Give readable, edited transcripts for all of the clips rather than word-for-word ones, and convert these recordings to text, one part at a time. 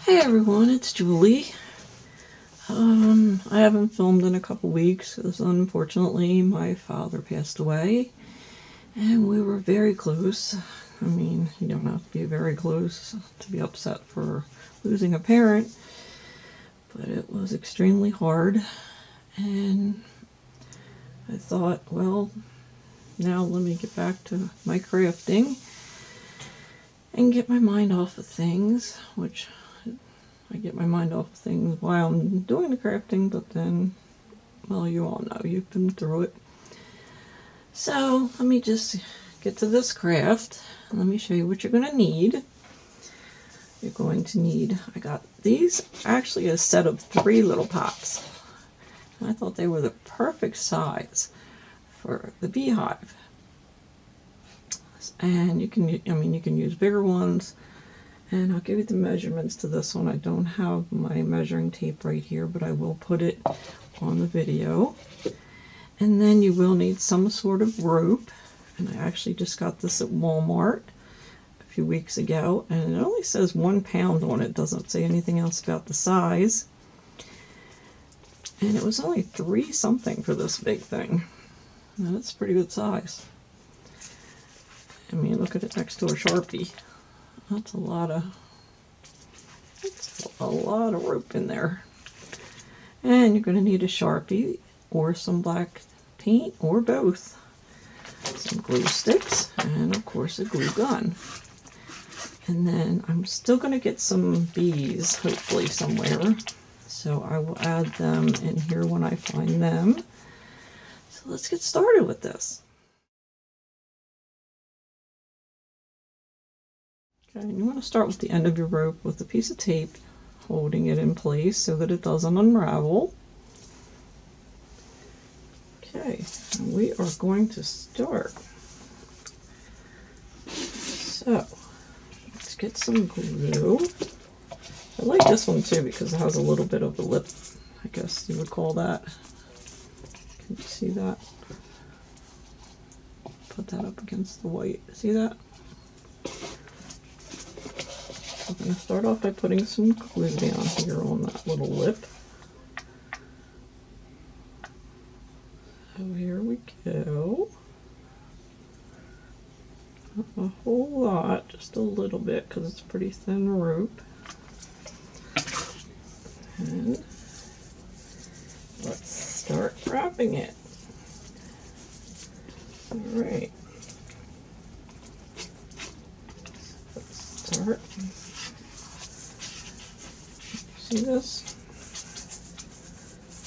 Hey everyone, it's Julie. I haven't filmed in a couple weeks because unfortunately my father passed away and we were very close. I mean, you don't have to be very close to be upset for losing a parent, but it was extremely hard, and I thought, well, now let me get back to my crafting and get my mind off of things, which I get my mind off of things while I'm doing the crafting, but then, well, you all know, you've been through it. So let me just get to this craft. Let me show you what you're going to need. You're going to need, I got these, actually a set of 3 little pots. I thought they were the perfect size for the beehive. And you can, you can use bigger ones. And I'll give you the measurements to this one. I don't have my measuring tape right here, but I will put it on the video. And then you will need some sort of rope. And I actually just got this at Walmart a few weeks ago. And it only says 1 pound on it. It doesn't say anything else about the size. And it was only $3 something for this big thing. Now, that's a pretty good size. I mean, look at it next to a Sharpie. That's a lot of rope in there. And you're going to need a Sharpie or some black paint or both. Some glue sticks and of course a glue gun. And then I'm still going to get some bees, hopefully somewhere. So I will add them in here when I find them. So let's get started with this. Okay, and you want to start with the end of your rope with a piece of tape, holding it in place so that it doesn't unravel. Okay, and we are going to start. So, let's get some glue. I like this one too because it has a little bit of a lip, I guess you would call that. Can you see that? Put that up against the white. See that? I'm going to start off by putting some glue down here on that little lip. So here we go. Not a whole lot, just a little bit because it's pretty thin rope. And let's start wrapping it. Alright. Let's start. See this?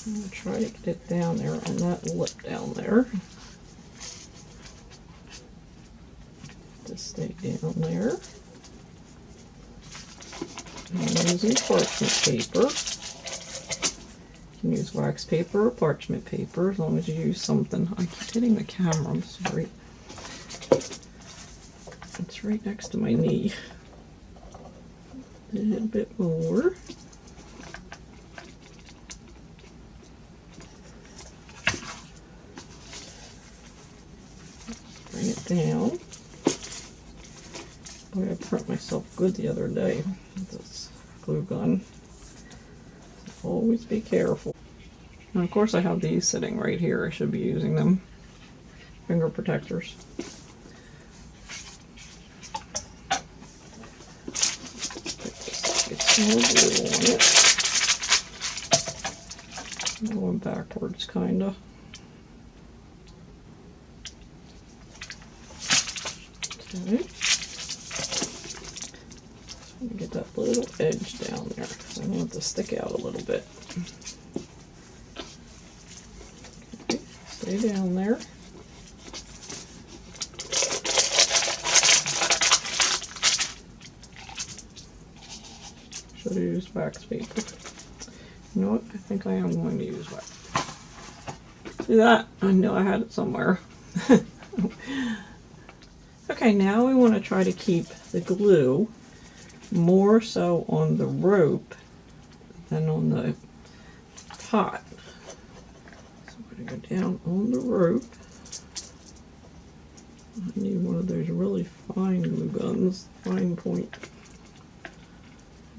I'm going to try to get it down there on that lip down there. Just stay down there. I'm using parchment paper. You can use wax paper or parchment paper as long as you use something. I keep hitting the camera, I'm sorry. It's right next to my knee. A little bit more. Bring it down. Boy, I burnt myself good the other day with this glue gun. Always be careful. And of course I have these sitting right here. I should be using them. Finger protectors. Get some more glue on it. Going backwards, kinda. Okay. Get that little edge down there because I want it to stick out a little bit. Okay, stay down there. Should have used wax paper. You know what? I think I am going to use wax. See that? I knew I had it somewhere. Okay, now we want to try to keep the glue more so on the rope than on the pot. So I'm going to go down on the rope. I need one of those really fine glue guns, fine point.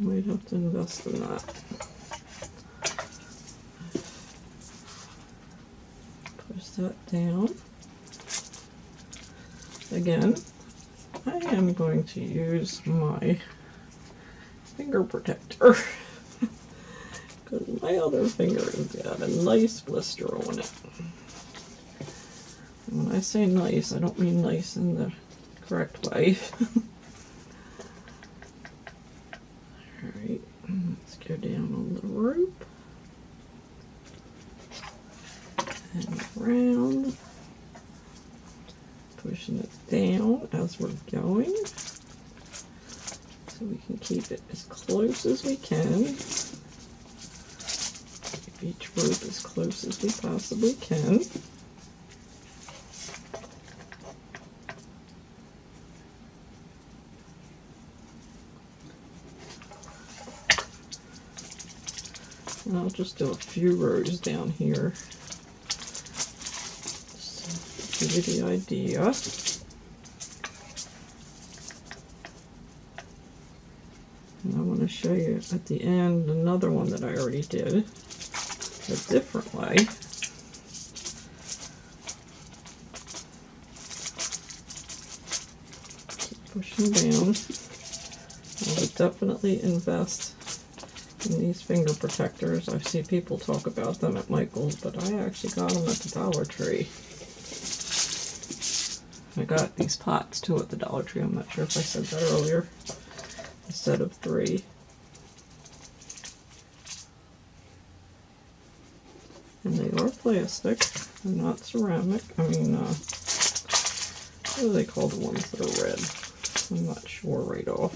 Might have to invest in that. Push that down. Again, I am going to use my finger protector because my other finger has got a nice blister on it. And when I say nice, I don't mean nice in the correct way. Alright, let's go down on the rope and around, pushing it down as we're going so we can keep it as close as we can. Keep each rope as close as we possibly can. And I'll just do a few rows down here just to give you the idea. And I want to show you at the end another one that I already did a different way. Keep pushing down. I would definitely invest in these finger protectors. I see people talk about them at Michael's, but I actually got them at the Dollar Tree. I got these pots too at the Dollar Tree. I'm not sure if I said that earlier. A set of 3. And they are plastic. They're not ceramic. I mean, what do they call the ones that are red? I'm not sure right off.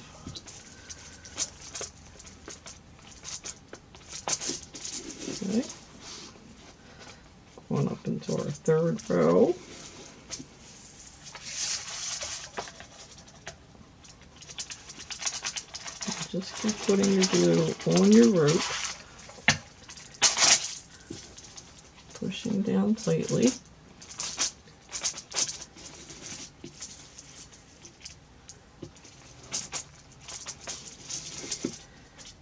Okay. Going up into our 3rd row. Just keep putting your glue on your rope, pushing down tightly.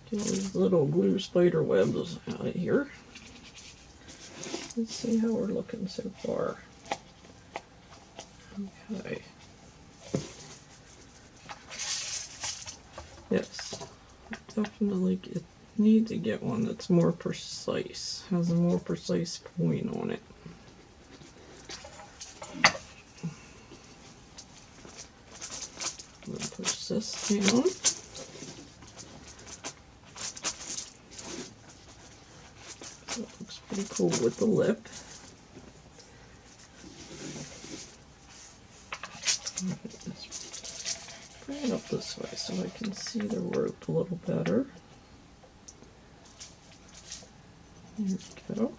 Get all these little glue spider webs out of here. Let's see how we're looking so far. Okay. Yes, definitely need to get one that's more precise, has a more precise point on it. I'm going to push this down. So it looks pretty cool with the lip. Bring it up this way so I can see the rope a little better. There we go.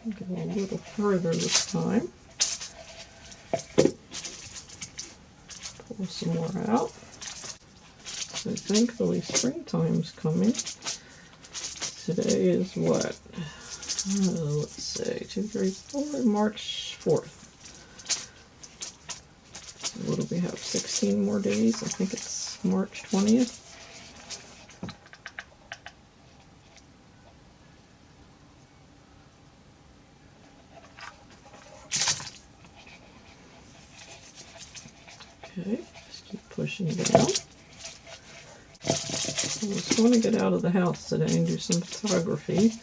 Go a little further this time. Pull some more out. So thankfully springtime's coming. Today is what? Let's see, 2, 3, 4, March 4th. So what do we have? 16 more days. I think it's March 20th. Okay, just keep pushing down. I was going to get out of the house today and do some photography,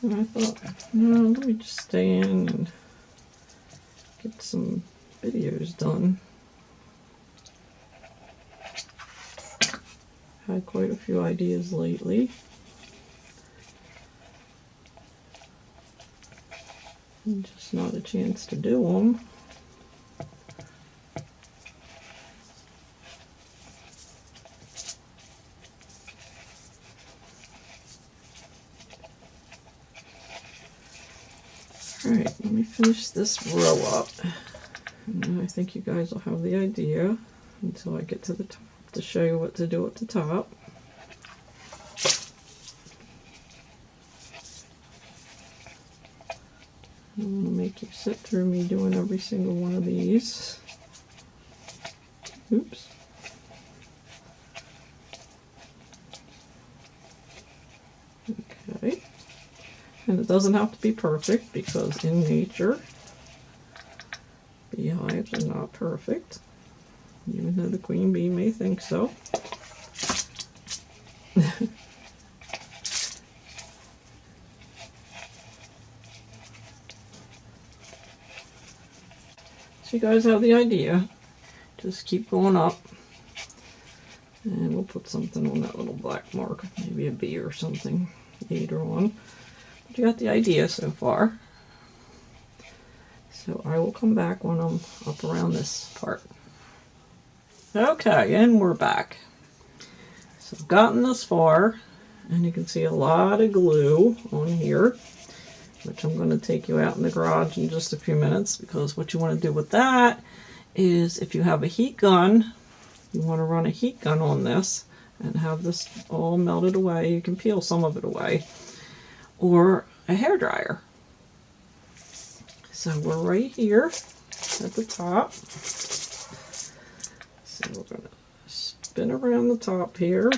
and I thought, no, let me just stay in and get some videos done. Had quite a few ideas lately. And just not a chance to do them. Alright, let me finish this row up. And then I think you guys will have the idea until I get to the top to show you what to do at the top. I'm going to make you sit through me doing every single one of these. Oops. Okay. And it doesn't have to be perfect because in nature, beehives are not perfect, even though the queen bee may think so. So you guys have the idea. Just keep going up. And we'll put something on that little black mark, maybe a bee or something later on. But you got the idea so far. So I will come back when I'm up around this part. Okay, and we're back. So I've gotten this far, and you can see a lot of glue on here, which I'm going to take you out in the garage in just a few minutes, because what you want to do with that is if you have a heat gun, you want to run a heat gun on this and have this all melted away. You can peel some of it away, or a hairdryer. So we're right here at the top. So we're going to spin around the top here.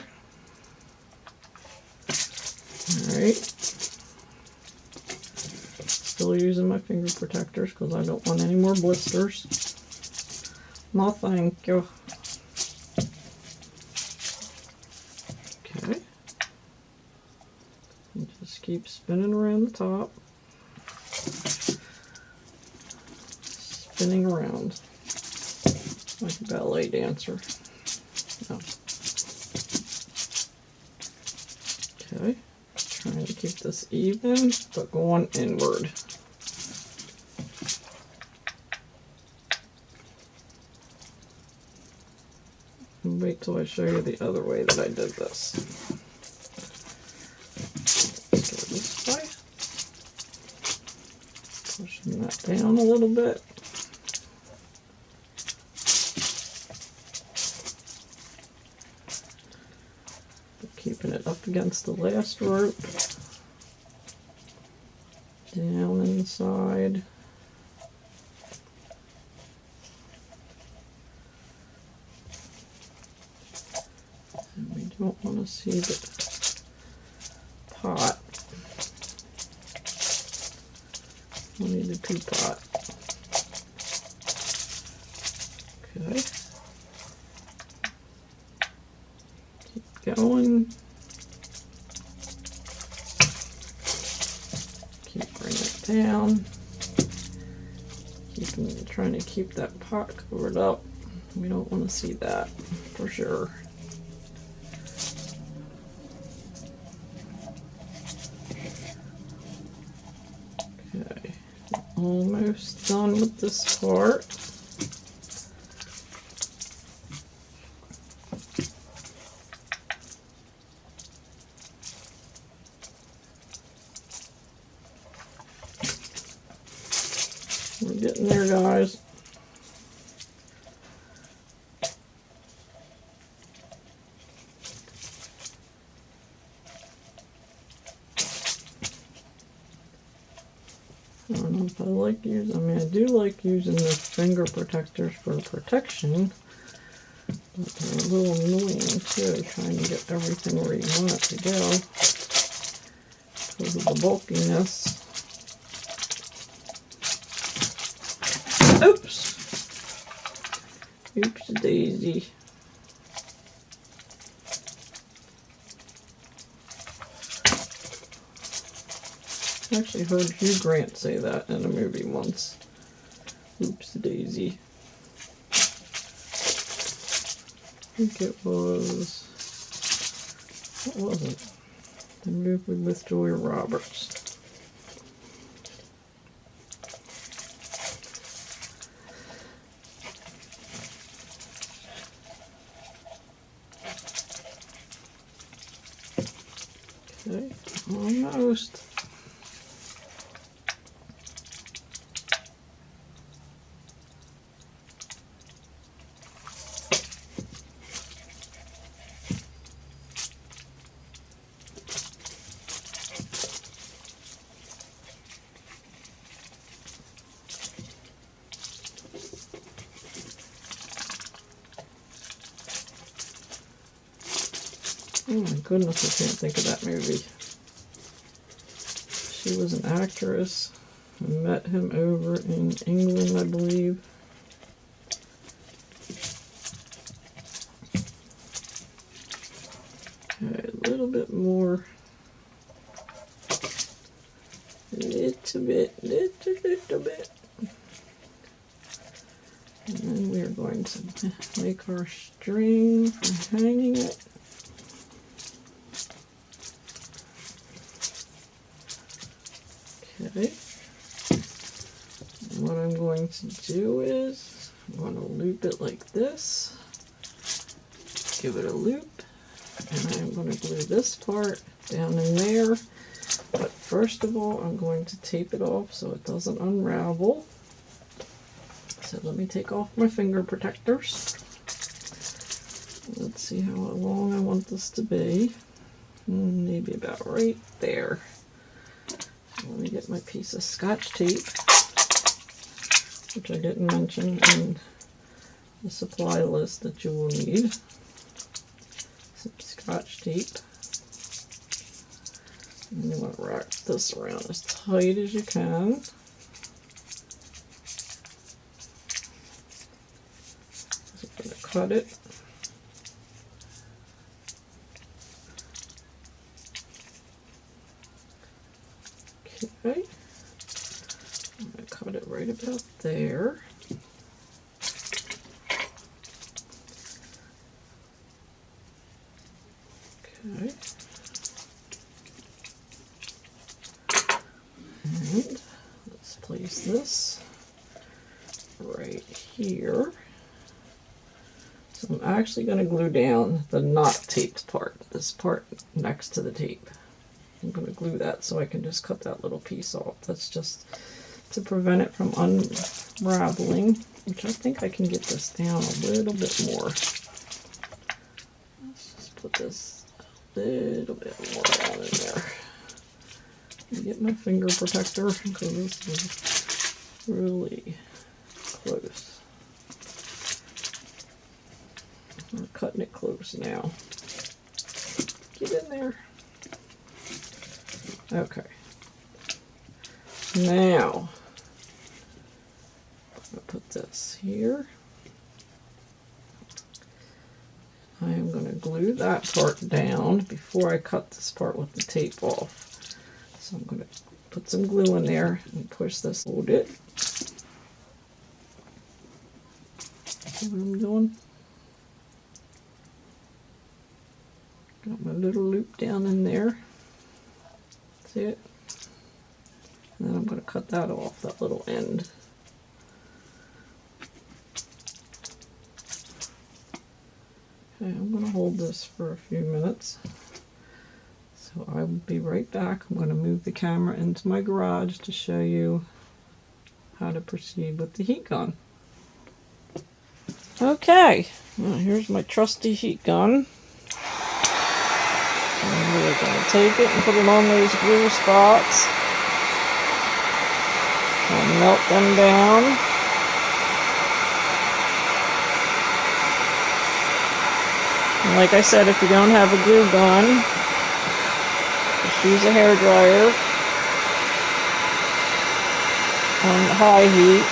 Alright. Still using my finger protectors because I don't want any more blisters. No thank you. Okay. And just keep spinning around the top. Spinning around like a ballet dancer. No. Okay, trying to keep this even, but going inward. And wait till I show you the other way that I did this. Let's go this way. Pushing that down a little bit. Keeping it up against the last rope, down inside, and we don't want to see the pot. We need the pea pot. Okay. Keep going. Keep bringing it down. Trying to keep that pot covered up. We don't want to see that for sure. Okay, almost done with this part. We're getting there, guys. I don't know if I like using, I mean, I do like using the finger protectors for protection, but they're a little annoying too, trying to get everything where you want it to go because of the bulkiness. Oops! Oops daisy. I actually heard Hugh Grant say that in a movie once. Oops daisy. I think it was... What was it? The movie with Julia Roberts. Okay, almost. Oh my goodness, I can't think of that movie. She was an actress. I met him over in England, I believe. Okay, a little bit more. Little bit. And then we're going to make our string for hanging it. Okay. And what I'm going to do is I'm going to loop it like this. Give it a loop. And I'm going to glue this part down in there. But first of all, I'm going to tape it off so it doesn't unravel. So let me take off my finger protectors. Let's see how long I want this to be. Maybe about right there. So let me get my piece of Scotch tape, which I didn't mention in the supply list that you will need. Some Scotch tape. And you want to wrap this around as tight as you can. So I'm going to cut it. Okay. I'm going to cut it right about there. Okay. And let's place this right here. So I'm actually going to glue down the not taped part, this part next to the tape. I'm going to glue that so I can just cut that little piece off. That's just to prevent it from unraveling, which I think I can get this down a little bit more. Let's just put this a little bit more down in there. Get my finger protector because this is really close. We're cutting it close now. Get in there. Okay. Now, I'm going to put this here. I am going to glue that part down before I cut this part with the tape off. So I'm going to put some glue in there and push this, hold it. See what I'm doing? Got my little loop down in there. See it? And then I'm going to cut that off, that little end. Okay, I'm going to hold this for a few minutes. So I will be right back. I'm going to move the camera into my garage to show you how to proceed with the heat gun. Okay, well, here's my trusty heat gun. And we're going to take it and put it on those glue spots. And melt them down. And like I said, if you don't have a glue gun, just use a hairdryer on high heat.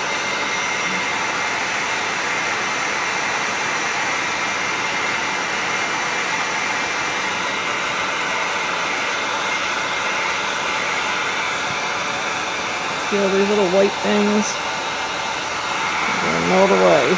Feel these little white things? They're going to melt away.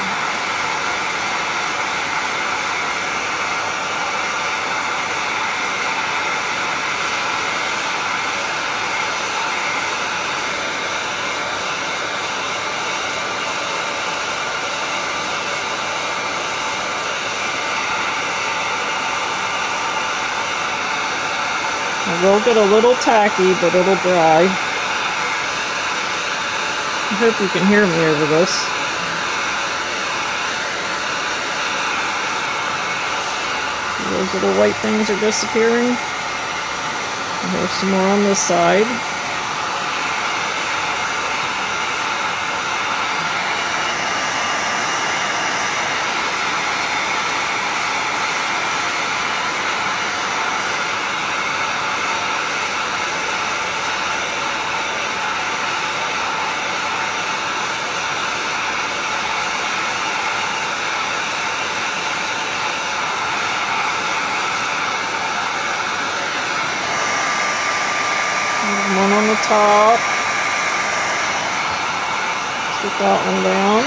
It will get a little tacky, but it'll dry. I hope you can hear me over this. Those little white things are disappearing. And there's some more on this side. one on the top. Stick that one down.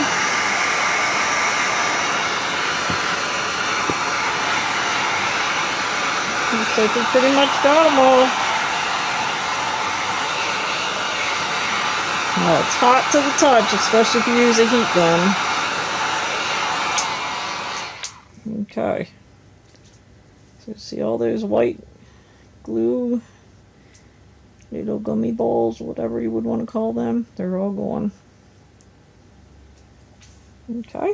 Looks like we pretty much got them all. Now it's hot to the touch, especially if you use a heat gun. Okay. So see all those white glue, little gummy balls, whatever you would want to call them, they're all gone. Okay.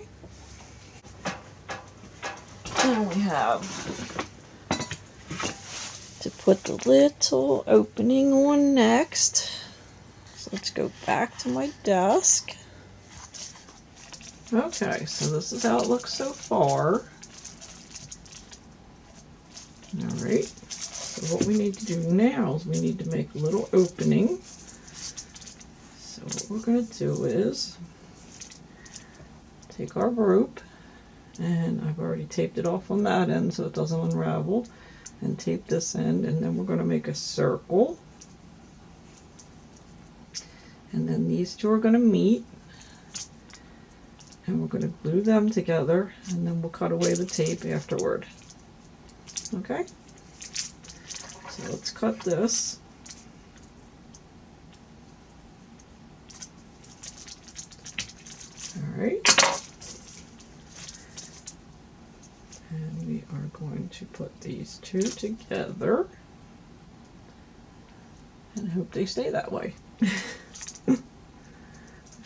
Now we have to put the little opening on next. So let's go back to my desk. Okay, so this is how it looks so far. Alright, so what we need to do now is we need to make a little opening. So what we're going to do is take our rope, and I've already taped it off on that end so it doesn't unravel, and tape this end, and then we're going to make a circle. And then these two are going to meet, and we're going to glue them together, and then we'll cut away the tape afterward. Okay? So let's cut this. Alright. And we are going to put these two together and hope they stay that way.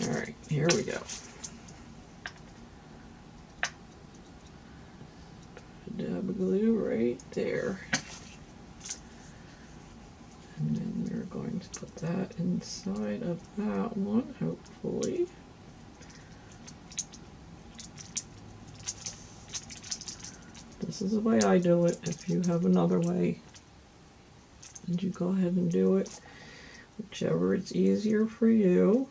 Alright, here we go. Put a dab of glue right there. And then we're going to put that inside of that one, hopefully. This is the way I do it. If you have another way, then you go ahead and do it. Whichever is easier for you.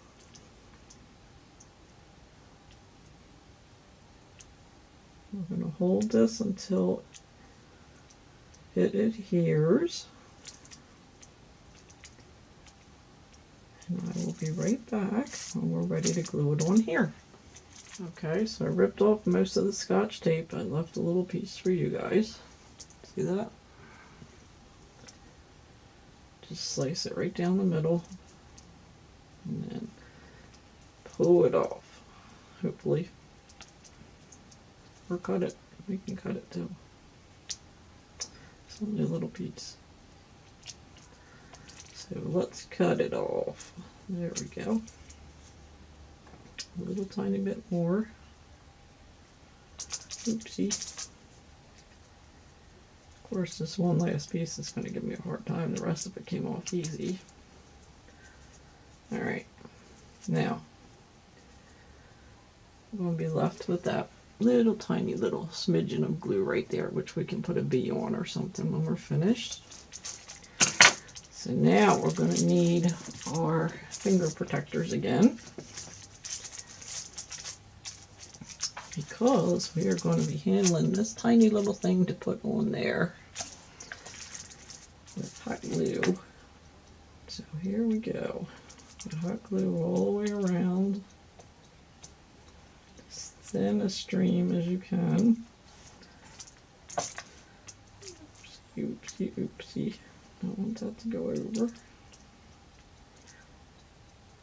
We're going to hold this until it adheres. And I will be right back when we're ready to glue it on here. Okay, so I ripped off most of the Scotch tape. I left a little piece for you guys. See that? Just slice it right down the middle and then pull it off, hopefully. Or cut it. We can cut it too. It's only a little piece. So let's cut it off. There we go. A little tiny bit more. Oopsie. Of course, this one last piece is going to give me a hard time. The rest of it came off easy. Alright. Now, we're going to be left with that little tiny little smidgen of glue right there, which we can put a bee on or something when we're finished. So now we're going to need our finger protectors again, because we are going to be handling this tiny little thing to put on there with hot glue. So here we go. Put hot glue all the way around, as thin a stream as you can. Oopsie, oopsie. Don't want that to go over.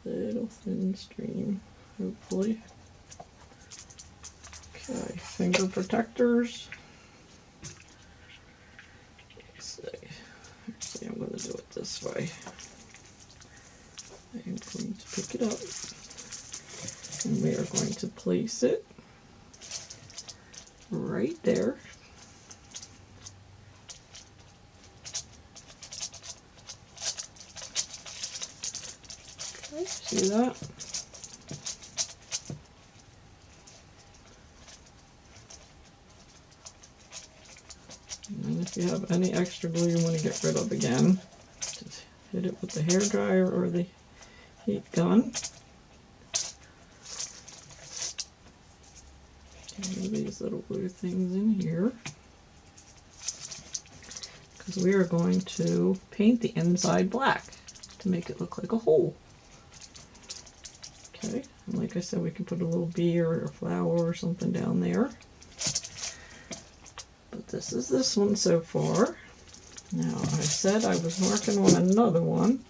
Little thin stream, hopefully. Okay, finger protectors. Let's see. Actually, I'm going to do it this way. I am going to pick it up, and we are going to place it right there. Okay, see that? And if you have any extra glue you want to get rid of again, just hit it with the hairdryer or the heat gun. Move these little glue things in here, because we are going to paint the inside black to make it look like a hole. Okay, and like I said, we can put a little bee or a flower or something down there. But this is this one so far. Now, I said I was working on another one,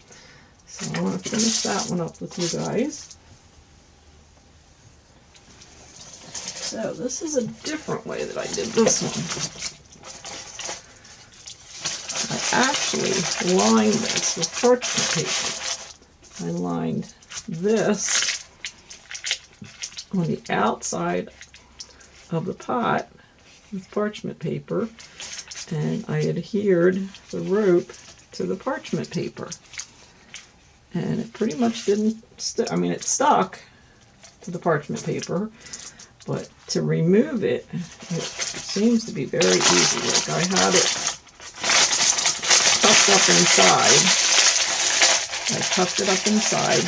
so I want to finish that one up with you guys. So this is a different way that I did this one. I actually lined this with parchment paper. I lined this on the outside of the pot with parchment paper, and I adhered the rope to the parchment paper. And it pretty much didn't stick. I mean, it stuck to the parchment paper, but to remove it, it seems to be very easy. Like, I had it tucked up inside. I tucked it up inside,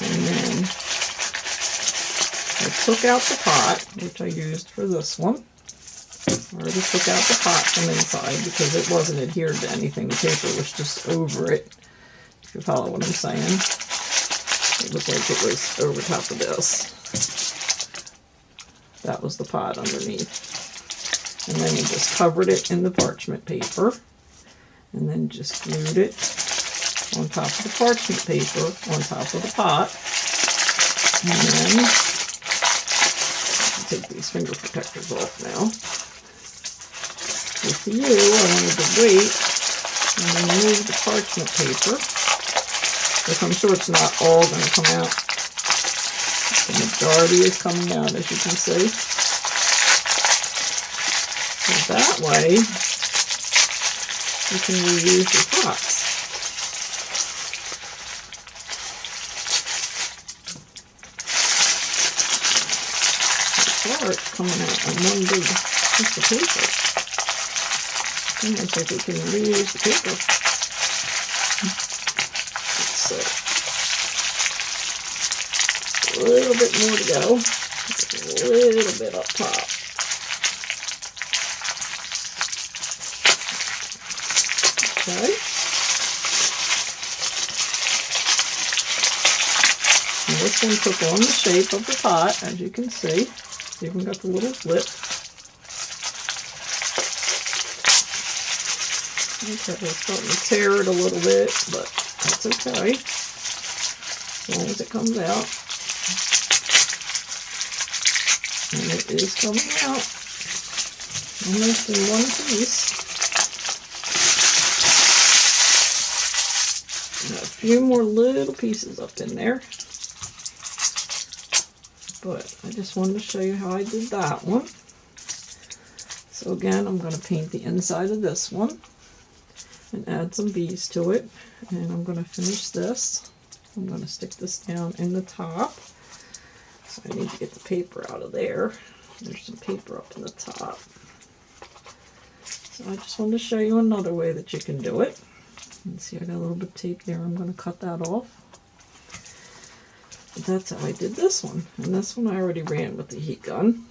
and then I took out the pot, which I used for this one. I already took out the pot from inside because it wasn't adhered to anything. The paper was just over it, if you follow what I'm saying. It looked like it was over top of this. That was the pot underneath. And then you just covered it in the parchment paper, and then just glued it on top of the parchment paper, on top of the pot. And then, take these finger protectors off now. With you, I wanted to wait and remove the parchment paper, which I'm sure it's not all going to come out. The majority is coming out, as you can see. So that way, you can reuse your pots. So it's coming out on one big piece of paper. And I think we can reuse the paper. So, a little bit more to go. A little bit up top. Okay. And this one took on the shape of the pot, as you can see. It's even got the little lip. Okay, we're starting to tear it a little bit, but that's okay, as long as it comes out. And it is coming out, almost in one piece. And a few more little pieces up in there. But I just wanted to show you how I did that one. So again, I'm going to paint the inside of this one and add some bees to it, and I'm going to finish this. I'm going to stick this down in the top, so I need to get the paper out of there. There's some paper up in the top. So I just wanted to show you another way that you can do it. And see, I got a little bit of tape there. I'm going to cut that off. But that's how I did this one. And this one I already ran with the heat gun.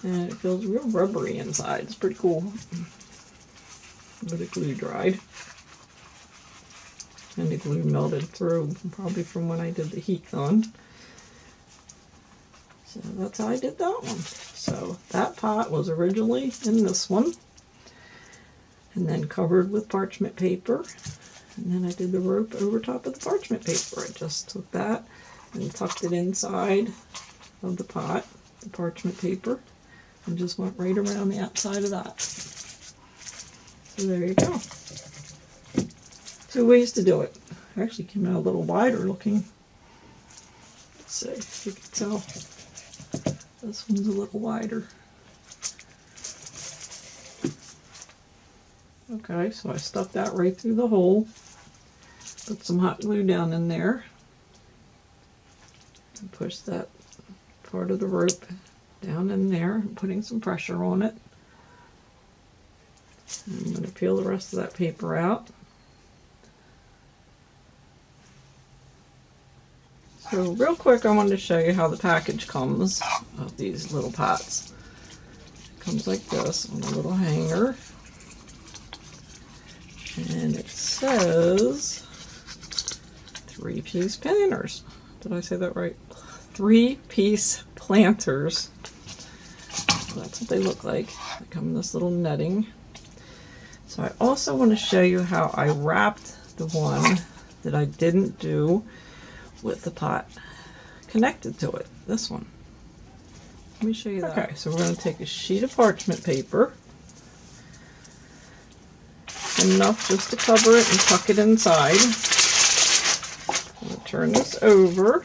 And it feels real rubbery inside. It's pretty cool. But the glue dried. And the glue melted through, probably from when I did the heat gun. So that's how I did that one. So that pot was originally in this one, and then covered with parchment paper. And then I did the rope over top of the parchment paper. I just took that and tucked it inside of the pot, the parchment paper, and just went right around the outside of that. So there you go. 2 ways to do it. It actually came out a little wider looking. Let's see if you can tell. This one's a little wider. Okay, so I stuck that right through the hole. Put some hot glue down in there. And push that part of the rope down in there, and putting some pressure on it. I'm going to peel the rest of that paper out. So real quick, I wanted to show you how the package comes of these little pots. It comes like this on a little hanger. says 3-piece planters. Did I say that right? 3-piece planters. So that's what they look like. They come in this little netting. So I also want to show you how I wrapped the one that I didn't do with the pot connected to it. This one. Let me show you that. Okay, so we're going to take a sheet of parchment paper, enough just to cover it and tuck it inside. I'm going to turn this over,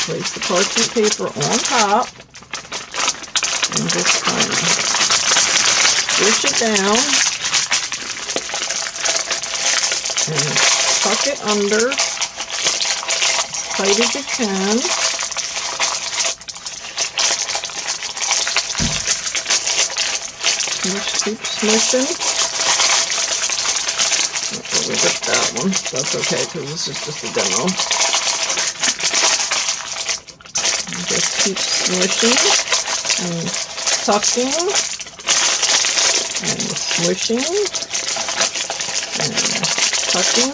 place the parchment paper on top, and just kind of push it down and tuck it under as tight as you can. Just keep smishing. I'll rip that one. That's okay because this is just a demo. And just keep smishing and tucking and smishing and tucking.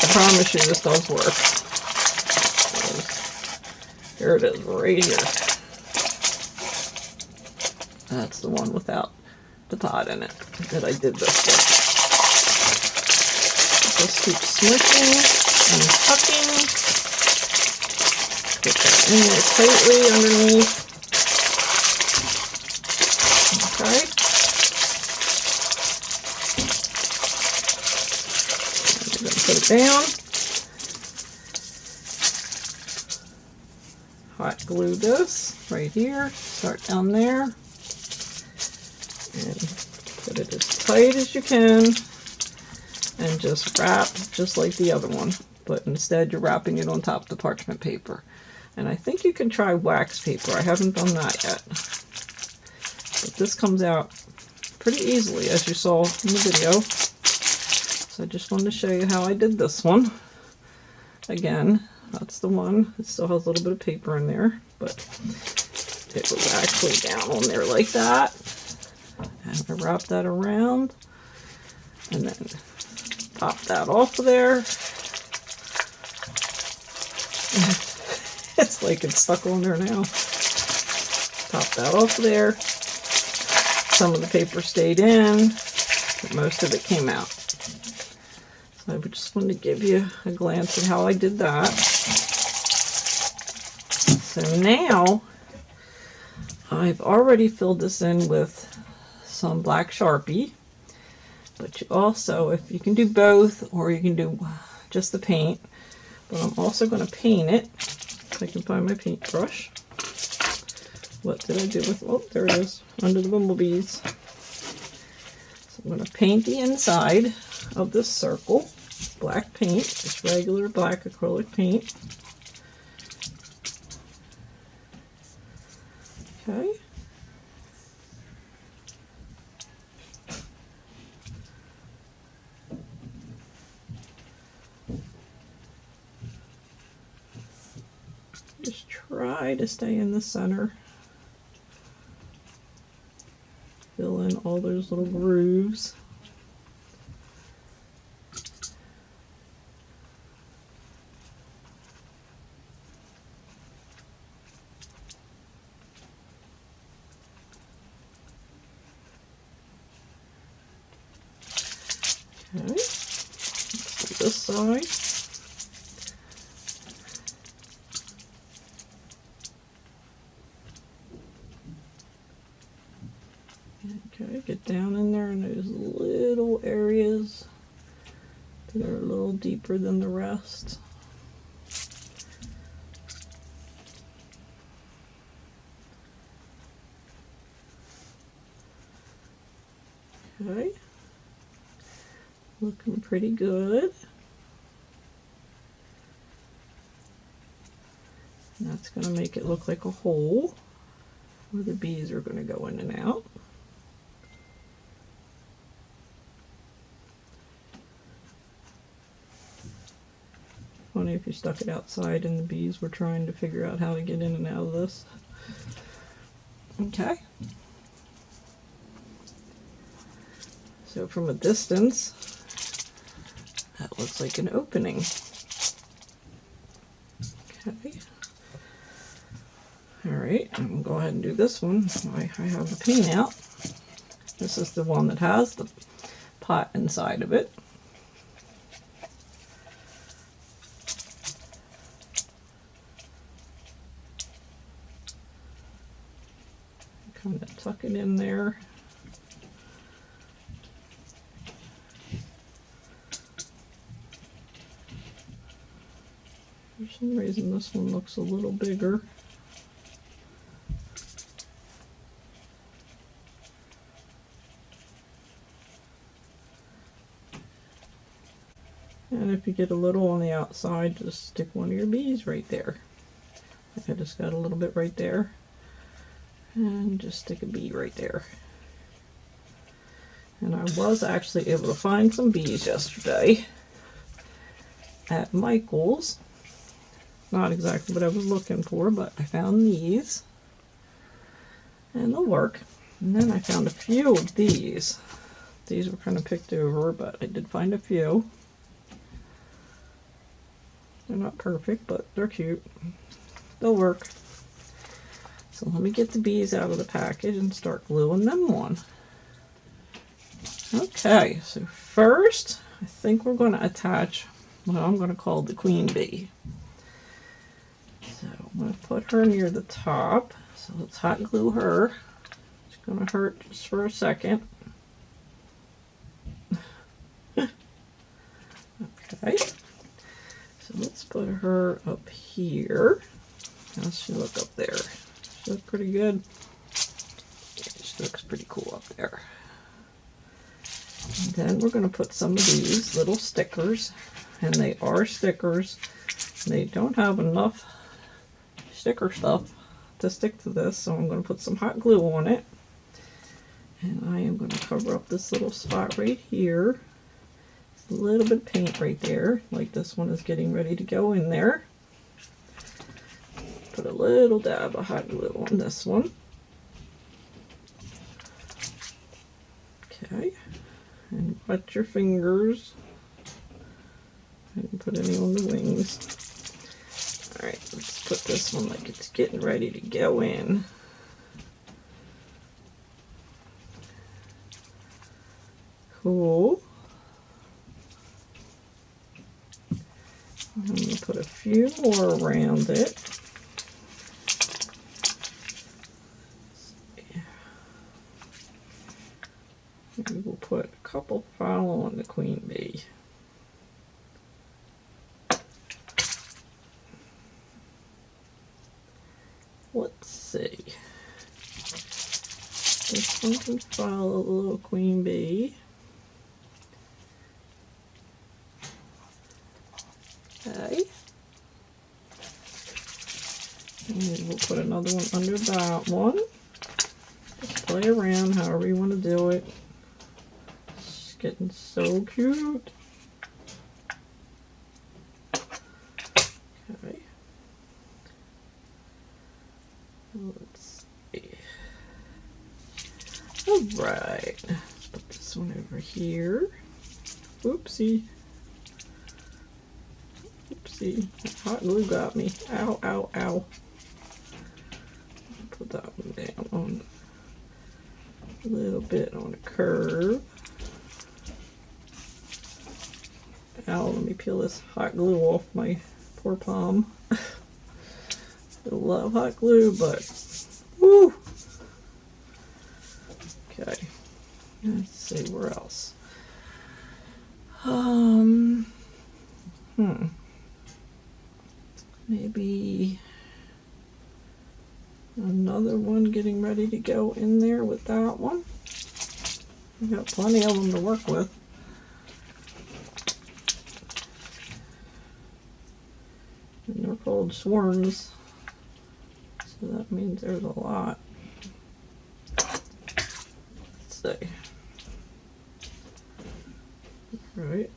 I promise you this does work. Here it is right here. That's the one without the pot in it that I did this with. Just keep smishing and tucking. Put that in there tightly underneath. Okay. I'm going to put it down. Hot glue this right here. Start down there. And put it as tight as you can and just wrap just like the other one, but instead you're wrapping it on top of the parchment paper. And I think you can try wax paper. I haven't done that yet, but this comes out pretty easily as you saw in the video. So I just wanted to show you how I did this one. Again, that's the one. It still has a little bit of paper in there, but it was actually down on there like that. And I wrap that around and then pop that off of there. It's like it's stuck on there now. Pop that off of there. Some of the paper stayed in, but most of it came out. So I just wanted to give you a glance at how I did that. So now I've already filled this in with some black Sharpie, but you also, if you can do both or you can do just the paint, but I'm also going to paint it. If I can find my paintbrush. What did I do with, oh, there it is, under the bumblebees. So I'm going to paint the inside of this circle, black paint, just regular black acrylic paint. Okay. Just try to stay in the center. Fill in all those little grooves. Okay, let's do this side. Okay, get down in there in those little areas that are a little deeper than the rest. Okay, looking pretty good. And that's going to make it look like a hole where the bees are going to go in and out. Funny if you stuck it outside and the bees were trying to figure out how to get in and out of this. Okay. So from a distance, that looks like an opening. Okay. Alright, I'm going to go ahead and do this one. I have the paint out. This is the one that has the pot inside of it. Kind of tuck it in there. For some reason this one looks a little bigger. And if you get a little on the outside, just stick one of your bees right there. I just got a little bit right there. And just stick a bee right there. And I was actually able to find some bees yesterday at Michael's. Not exactly what I was looking for, but I found these. And they'll work. And then I found a few of these. These were kind of picked over, but I did find a few. They're not perfect, but they're cute. They'll work. So let me get the bees out of the package and start gluing them on. Okay, so first, I think we're going to attach what I'm going to call the queen bee. So I'm going to put her near the top. So let's hot glue her. It's going to hurt just for a second. Okay, so let's put her up here. How's she look up there? She looks pretty good. Yeah, she looks pretty cool up there. And then we're going to put some of these little stickers, and they are stickers. They don't have enough sticker stuff to stick to this, so I'm going to put some hot glue on it. And I am going to cover up this little spot right here. A little bit of paint right there, like this one is getting ready to go in there. Put a little dab of hot glue on this one. Okay, and wet your fingers. I didn't put any on the wings. Alright, let's put this one like it's getting ready to go in. Cool. I'm going to put a few more around it. Maybe we'll put a couple following the queen bee. Let's see. This one can follow the little queen bee. Okay. And we'll put another one under that one. Just play around however you want to do it. It's getting so cute. Okay. Let's see. Alright. Let's put this one over here. Oopsie. Oopsie. That hot glue got me. Ow, ow, ow. Put that one down on a little bit on a curve. Ow, let me peel this hot glue off my poor palm. I love hot glue, but woo! Okay, let's see where else. Maybe another one getting ready to go in there with that one. We've got plenty of them to work with. And they're called swarms, so that means there's a lot. Let's see. Right.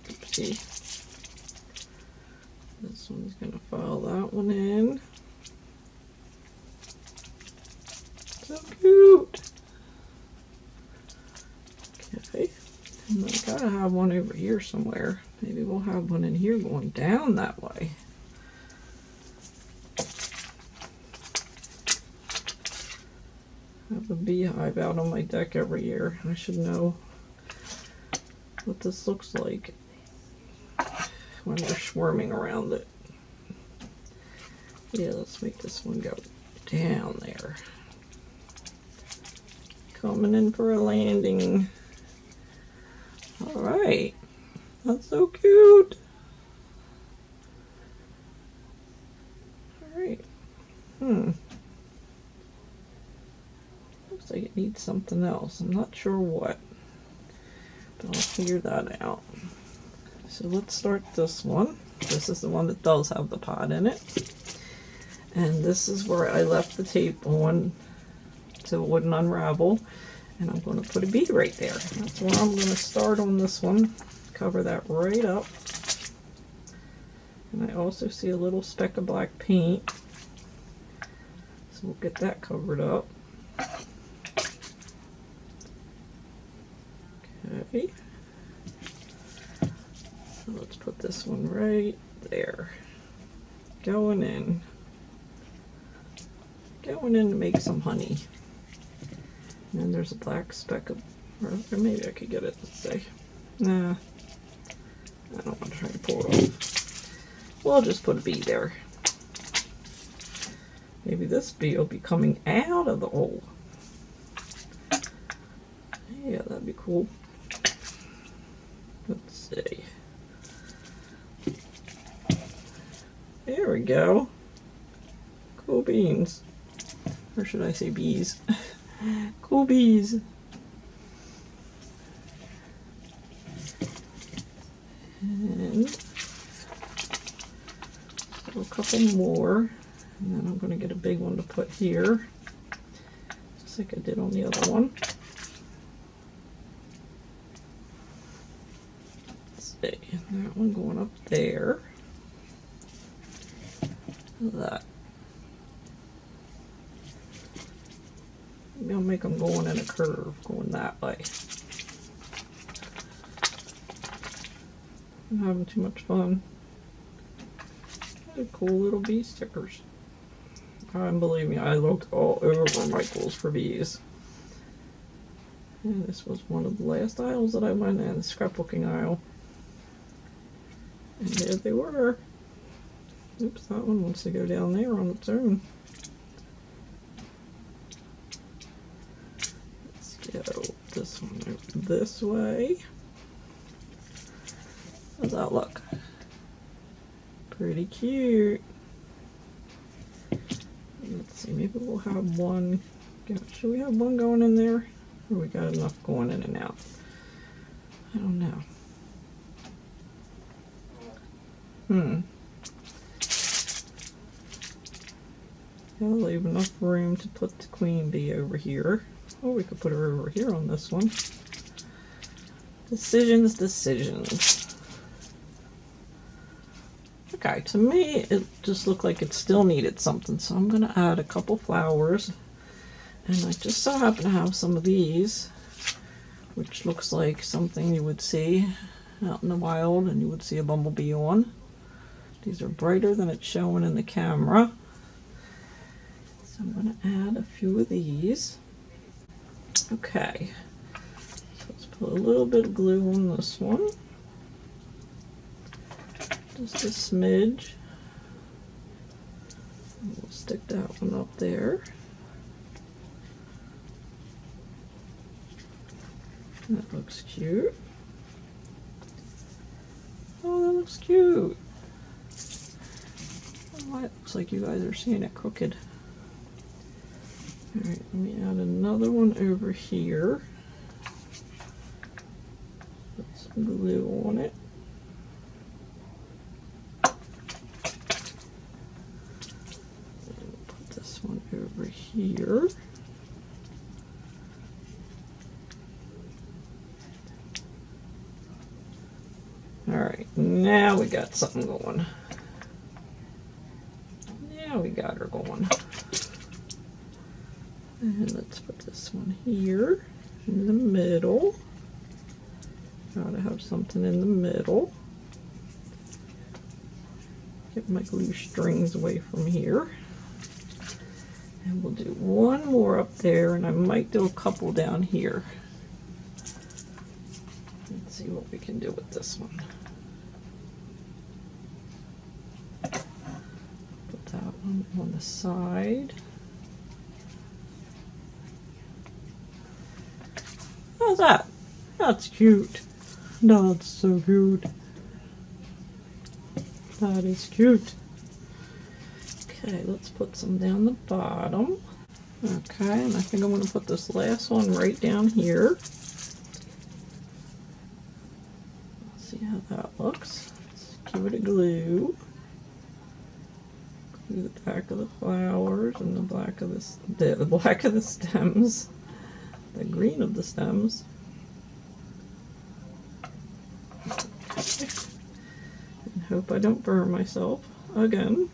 Oopsie. This one's going to file that one in. So cute. Okay, and I gotta have one over here somewhere. Maybe we'll have one in here going down that way. I have a beehive out on my deck every year. I should know what this looks like when they're swarming around it. Yeah, let's make this one go down there. Coming in for a landing. Alright, that's so cute. Alright, looks like it needs something else. I'm not sure what, but I'll figure that out. So let's start this one. This is the one that does have the pod in it. And this is where I left the tape on so it wouldn't unravel. And I'm going to put a bead right there. That's where I'm going to start on this one. Cover that right up. And I also see a little speck of black paint. So we'll get that covered up. Okay. So let's put this one right there. Going in. Going in to make some honey. And then there's a black speck of, or maybe I could get it to say. Nah, I don't want to try to pull it off. We'll just put a bee there. Maybe this bee will be coming out of the hole. Yeah, that'd be cool. Let's see. There we go. Cool beans. Or should I say bees? Cool bees. And so a couple more. And then I'm going to get a big one to put here. Just like I did on the other one. Let's see. That one going up there. That. Maybe I'll make them going in a curve, going that way. I'm having too much fun. They're cool little bee stickers. And believe me, I looked all over Michael's for bees. And this was one of the last aisles that I went in, the scrapbooking aisle. And there they were. Oops, that one wants to go down there on its own. Go this one over this way. How's that look? Pretty cute. Let's see, maybe we'll have one. Should we have one going in there? Or we got enough going in and out? I don't know. I'll leave enough room to put the queen bee over here. Oh, we could put her over here on this one. Decisions, decisions. Okay, to me, it just looked like it still needed something, so I'm going to add a couple flowers. And I just so happen to have some of these, which looks like something you would see out in the wild and you would see a bumblebee on. These are brighter than it's showing in the camera. So I'm going to add a few of these. Okay, so let's put a little bit of glue on this one. Just a smidge. And we'll stick that one up there. That looks cute. Oh, that looks cute. Oh, it looks like you guys are seeing it crooked. Alright, let me add another one over here. Put some glue on it. And put this one over here. Alright, now we got something going. Now we got her going. And let's put this one here in the middle. Gotta have something in the middle. Get my glue strings away from here. And we'll do one more up there, and I might do a couple down here. Let's see what we can do with this one. Put that one on the side. How's that? That's cute. That's so cute. That is cute. Okay, let's put some down the bottom. Okay, and I think I'm going to put this last one right down here. Let's see how that looks. Let's give it a glue. Glue the back of the flowers and the black of the black of the stems, the green of the stems. And hope I don't burn myself again.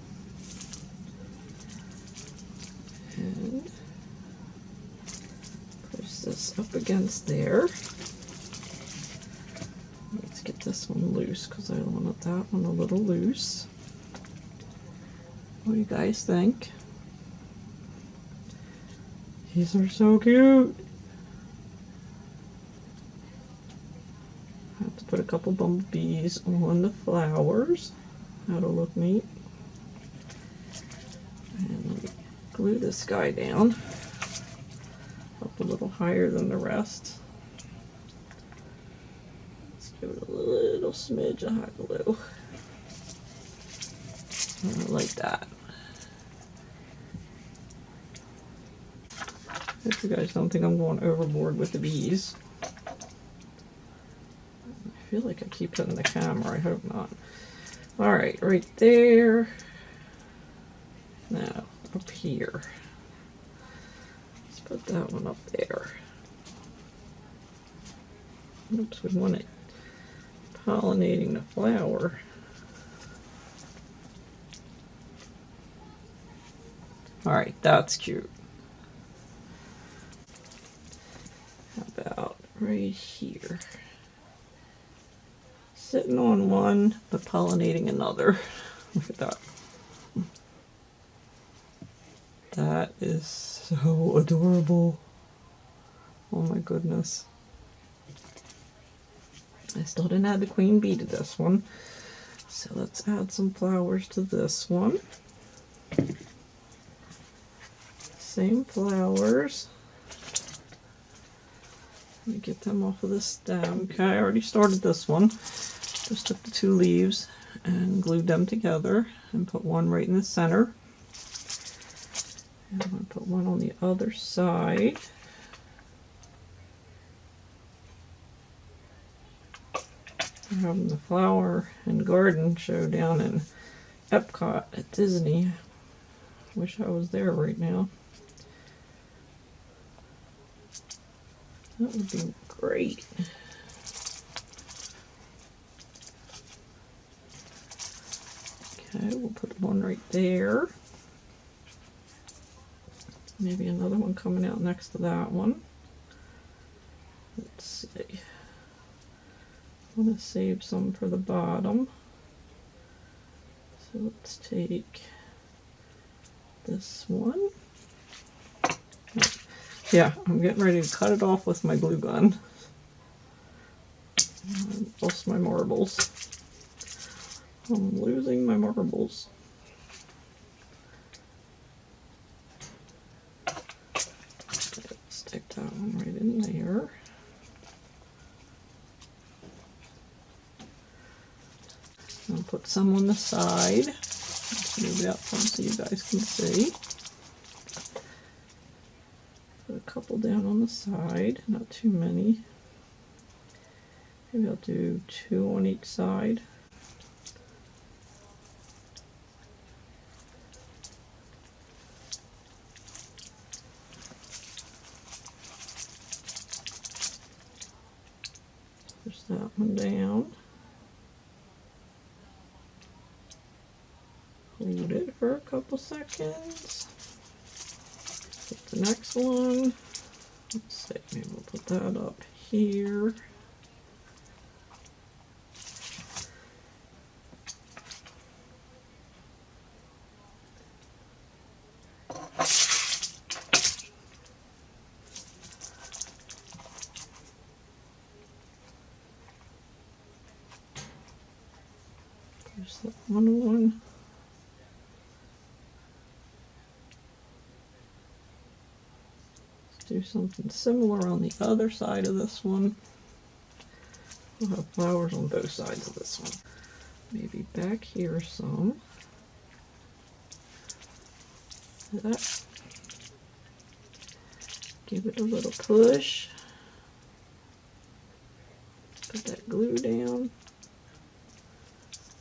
And push this up against there. Let's get this one loose because I wanted that one a little loose. What do you guys think? These are so cute. I have to put a couple bumblebees on the flowers. That'll look neat. And let me glue this guy down up a little higher than the rest. Let's give it a little smidge of hot glue. Like that. If you guys don't think I'm going overboard with the bees. I feel like I keep hitting the camera, I hope not. Alright, right there. Now, up here. Let's put that one up there. Oops, we want it pollinating the flower. Alright, that's cute. How about right here? Sitting on one, but pollinating another. Look at that. That is so adorable. Oh my goodness. I still didn't add the queen bee to this one. So let's add some flowers to this one. Same flowers. Let me get them off of the stem. Okay, I already started this one. Just took the two leaves and glued them together and put one right in the center. And I'm going to put one on the other side. We're having the flower and garden show down in Epcot at Disney. Wish I was there right now. That would be great. Okay, we'll put one right there. Maybe another one coming out next to that one. Let's see. I'm going to save some for the bottom. So let's take this one. Yeah, I'm getting ready to cut it off with my glue gun. I lost my marbles. I'm losing my marbles. Stick that one right in there. I'll put some on the side. Let's move it out some so you guys can see. Put a couple down on the side, not too many. Maybe I'll do 2 on each side. Push that one down. Hold it for a couple seconds. Get the next one. Let's see, maybe we'll put that up here. There's that one. Let's do something similar on the other side of this one. We'll have flowers on both sides of this one. Maybe back here some. That. Give it a little push. Put that glue down.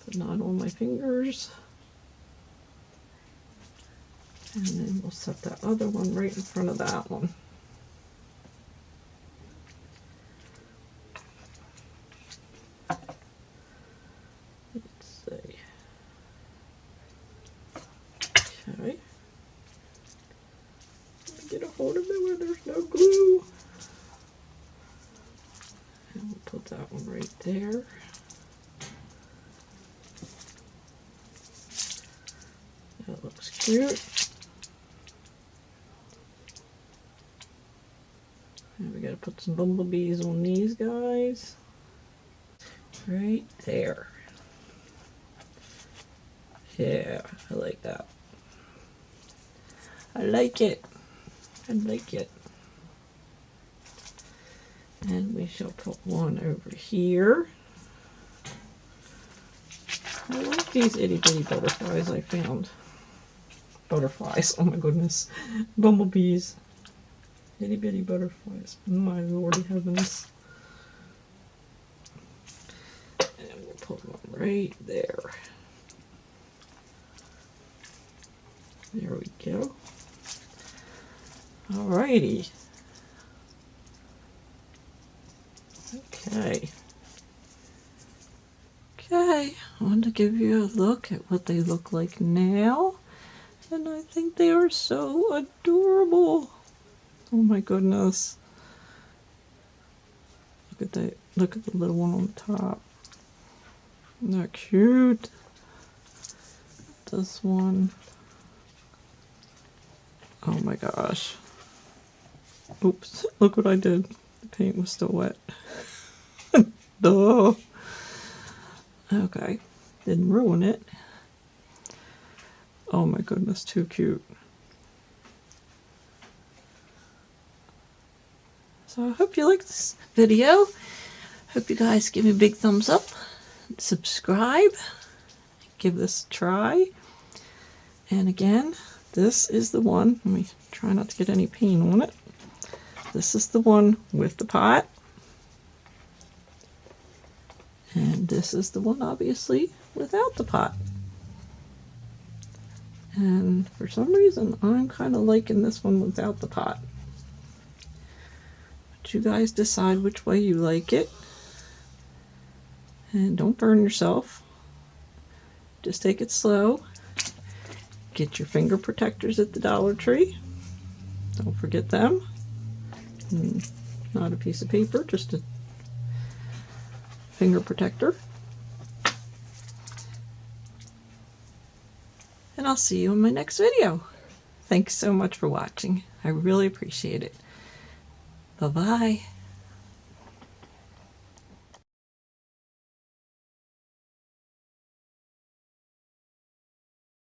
But not on my fingers. And then we'll set that other one right in front of that one. Let's see. Okay. Let me get a hold of it where there's no glue. And we'll put that one right there. That looks cute. And we gotta put some bumblebees on these guys. Right there. Yeah, I like that. I like it. I like it. And we shall put one over here. I like these itty bitty butterflies I found. Butterflies, oh my goodness. Bumblebees. Itty bitty butterflies. My lordy heavens. And we'll put one right there. There we go. Alrighty. Okay. Okay, I want to give you a look at what they look like now. And I think they are so adorable. Oh my goodness. Look at that. Look at the little one on top. Isn't that cute? This one. Oh my gosh. Oops. Look what I did. The paint was still wet. Duh. Okay. Didn't ruin it. Oh my goodness, too cute. So I hope you liked this video. Hope you guys give me a big thumbs up. Subscribe. Give this a try. And again, this is the one. Let me try not to get any paint on it. This is the one with the pot. And this is the one, obviously, without the pot. And for some reason, I'm kind of liking this one without the pot. But you guys decide which way you like it. And don't burn yourself. Just take it slow. Get your finger protectors at the Dollar Tree. Don't forget them. And not a piece of paper, just a finger protector. And I'll see you in my next video. Thanks so much for watching. I really appreciate it. Bye-bye.